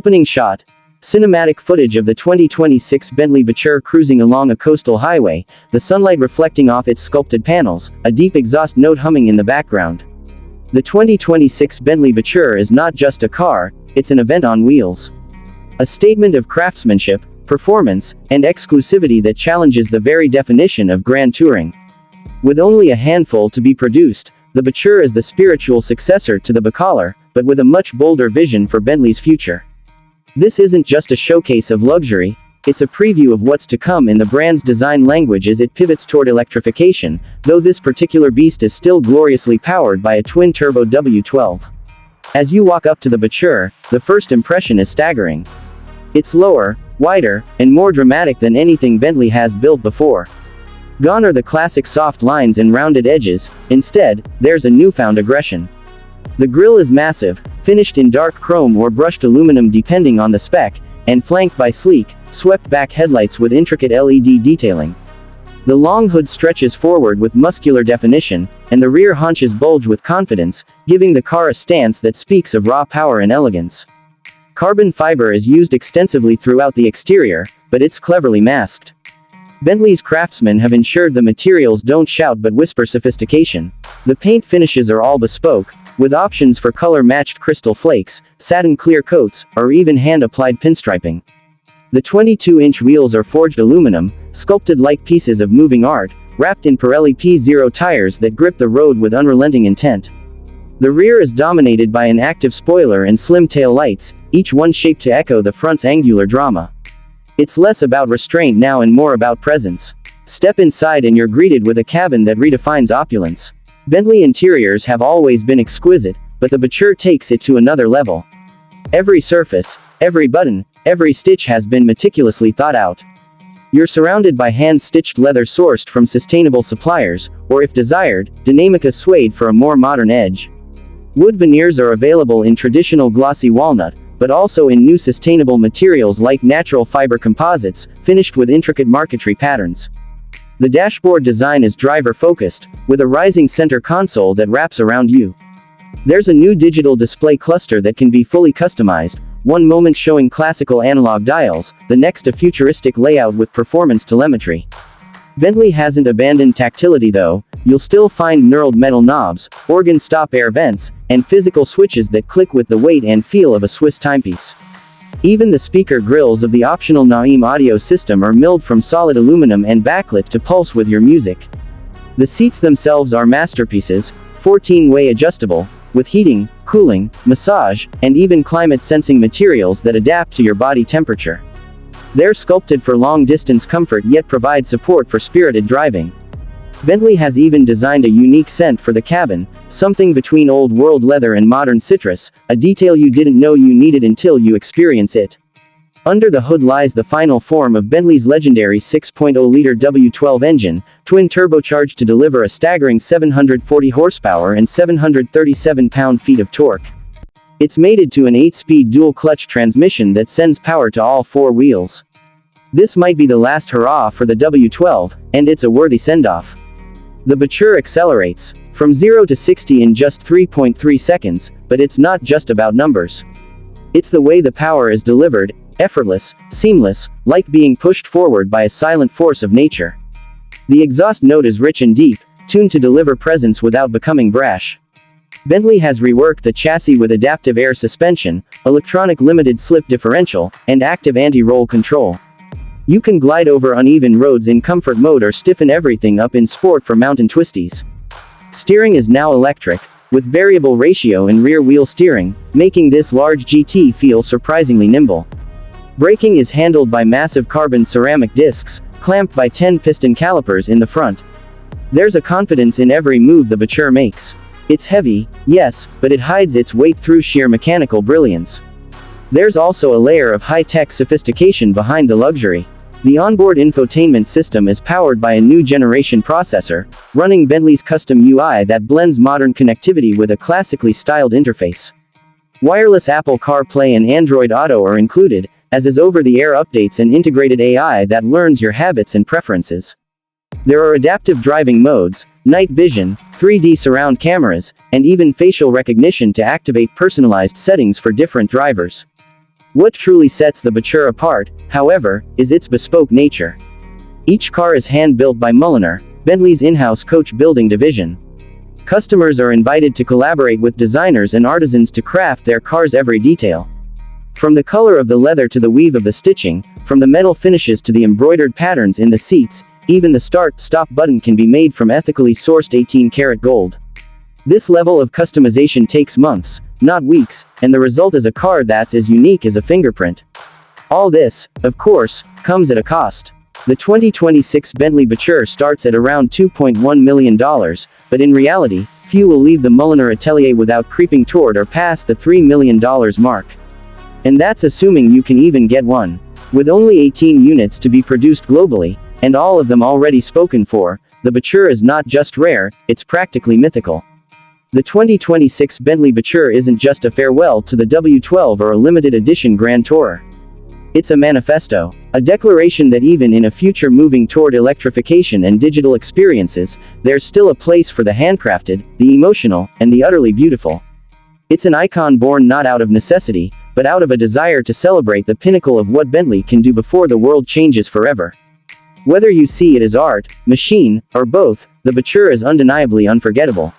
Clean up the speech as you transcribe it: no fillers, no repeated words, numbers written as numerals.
Opening shot. Cinematic footage of the 2026 Bentley Batur cruising along a coastal highway, the sunlight reflecting off its sculpted panels, a deep exhaust note humming in the background. The 2026 Bentley Batur is not just a car, it's an event on wheels. A statement of craftsmanship, performance, and exclusivity that challenges the very definition of grand touring. With only a handful to be produced, the Batur is the spiritual successor to the Bacalar, but with a much bolder vision for Bentley's future. This isn't just a showcase of luxury, it's a preview of what's to come in the brand's design language as it pivots toward electrification, though this particular beast is still gloriously powered by a twin-turbo W12. As you walk up to the Batur, the first impression is staggering. It's lower, wider, and more dramatic than anything Bentley has built before. Gone are the classic soft lines and rounded edges, instead, there's a newfound aggression. The grille is massive, finished in dark chrome or brushed aluminum depending on the spec, and flanked by sleek, swept-back headlights with intricate LED detailing. The long hood stretches forward with muscular definition, and the rear haunches bulge with confidence, giving the car a stance that speaks of raw power and elegance. Carbon fiber is used extensively throughout the exterior, but it's cleverly masked. Bentley's craftsmen have ensured the materials don't shout but whisper sophistication. The paint finishes are all bespoke, with options for color-matched crystal flakes, satin clear coats, or even hand-applied pinstriping. The 22-inch wheels are forged aluminum, sculpted like pieces of moving art, wrapped in Pirelli P0 tires that grip the road with unrelenting intent. The rear is dominated by an active spoiler and slim tail lights, each one shaped to echo the front's angular drama. It's less about restraint now and more about presence. Step inside and you're greeted with a cabin that redefines opulence. Bentley interiors have always been exquisite, but the Batur takes it to another level. Every surface, every button, every stitch has been meticulously thought out. You're surrounded by hand-stitched leather sourced from sustainable suppliers, or if desired, Dinamica suede for a more modern edge. Wood veneers are available in traditional glossy walnut, but also in new sustainable materials like natural fiber composites, finished with intricate marquetry patterns. The dashboard design is driver-focused, with a rising center console that wraps around you. There's a new digital display cluster that can be fully customized, one moment showing classical analog dials, the next a futuristic layout with performance telemetry. Bentley hasn't abandoned tactility though, you'll still find knurled metal knobs, organ stop air vents, and physical switches that click with the weight and feel of a Swiss timepiece. Even the speaker grills of the optional Naim audio system are milled from solid aluminum and backlit to pulse with your music. The seats themselves are masterpieces, 14-way adjustable, with heating, cooling, massage, and even climate-sensing materials that adapt to your body temperature. They're sculpted for long-distance comfort yet provide support for spirited driving. Bentley has even designed a unique scent for the cabin, something between old-world leather and modern citrus, a detail you didn't know you needed until you experience it. Under the hood lies the final form of Bentley's legendary 6.0-liter W12 engine, twin-turbocharged to deliver a staggering 740 horsepower and 737 pound-feet of torque. It's mated to an 8-speed dual-clutch transmission that sends power to all four wheels. This might be the last hurrah for the W12, and it's a worthy send-off. The Batur accelerates from 0 to 60 in just 3.3 seconds, but it's not just about numbers. It's the way the power is delivered, effortless, seamless, like being pushed forward by a silent force of nature. The exhaust note is rich and deep, tuned to deliver presence without becoming brash. Bentley has reworked the chassis with adaptive air suspension, electronic limited slip differential, and active anti-roll control. You can glide over uneven roads in comfort mode or stiffen everything up in sport for mountain twisties. Steering is now electric, with variable ratio and rear wheel steering, making this large GT feel surprisingly nimble. Braking is handled by massive carbon ceramic discs, clamped by 10 piston calipers in the front. There's a confidence in every move the Batur makes. It's heavy, yes, but it hides its weight through sheer mechanical brilliance. There's also a layer of high-tech sophistication behind the luxury. The onboard infotainment system is powered by a new generation processor, running Bentley's custom UI that blends modern connectivity with a classically styled interface. Wireless Apple CarPlay and Android Auto are included, as is over-the-air updates and integrated AI that learns your habits and preferences. There are adaptive driving modes, night vision, 3D surround cameras, and even facial recognition to activate personalized settings for different drivers. What truly sets the Batur apart, however, is its bespoke nature. Each car is hand-built by Mulliner, Bentley's in-house coach building division. Customers are invited to collaborate with designers and artisans to craft their car's every detail. From the color of the leather to the weave of the stitching, from the metal finishes to the embroidered patterns in the seats, even the start-stop button can be made from ethically sourced 18-karat gold. This level of customization takes months, not weeks, and the result is a car that's as unique as a fingerprint. All this, of course, comes at a cost. The 2026 Bentley Batur starts at around $2.1 million, but in reality, few will leave the Mulliner atelier without creeping toward or past the $3 million mark. And that's assuming you can even get one. With only 18 units to be produced globally, and all of them already spoken for, the Batur is not just rare, it's practically mythical. The 2026 Bentley Batur isn't just a farewell to the W12 or a limited edition Grand Tourer. It's a manifesto, a declaration that even in a future moving toward electrification and digital experiences, there's still a place for the handcrafted, the emotional, and the utterly beautiful. It's an icon born not out of necessity, but out of a desire to celebrate the pinnacle of what Bentley can do before the world changes forever. Whether you see it as art, machine, or both, the Batur is undeniably unforgettable.